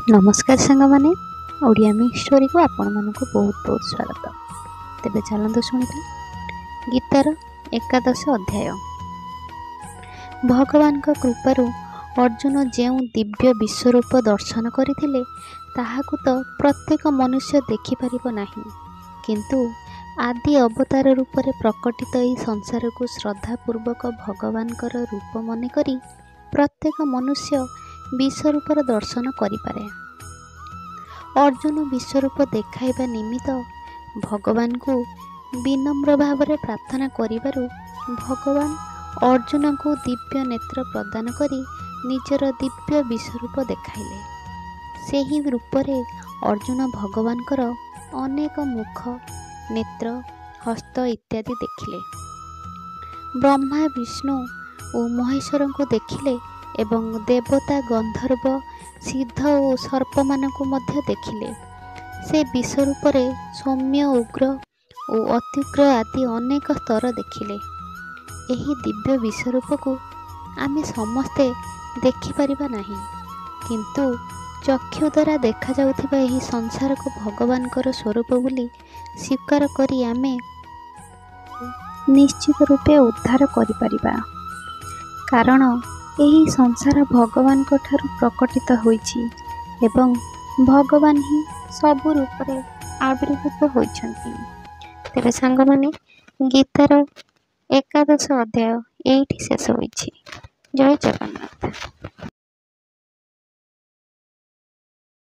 नमस्कार सांग माने ओडिया मिक्स स्टोरी को आपण मानक बहुत बहुत स्वागत। तेबे चलंतु शुणिबा गीतार एकादश अध्याय। भगवान का कृपारू अर्जुन जेउ दिव्य विश्वरूप दर्शन करथिले ताहाकु तो प्रत्येक मनुष्य देखि परिबो नाही, किंतु आदि अवतार रूप में प्रकटित यह संसार को श्रद्धापूर्वक भगवान रूप मन करी प्रत्येक मनुष्य विश्वरूपर दर्शन करिपारे। अर्जुन विश्वरूप देखाइबा निमित्त भगवान को विनम्र भाव में प्रार्थना करिबारु भगवान अर्जुन को दिव्य नेत्र प्रदान करी निजर दिव्य विश्वरूप देखाइले। सेही रूपरे अर्जुन भगवानकर अनेक मुख, नेत्र, हस्त इत्यादि देखिले। ब्रह्मा, विष्णु और महेश्वर को देखिले एवं देवता, गंधर्व, सिद्ध और सर्प मानकु मध्य देखिले। से विश्वरूपरे सौम्य, उग्र और अत्युग्र आदि अनेक स्तर देखिले। एही दिव्य विश्वरूप को आमे समस्ते देखिपारिबा नाही, किंतु चक्षु द्वारा देखा जाउथिबा एही संसार को भगवानकर स्वरूप बोली स्वीकार करी आमे निश्चित रूपे उद्धार करिपारिबा। कारण एही संसार भगवान को ठारू प्रकटित होइछि एवं भगवान ही सबु रूप रे आविर्भूत होइछन्ति। तेरे सांग माने गीतार एकादश अध्याय एठी शेष होइछि। जय जगन्नाथ।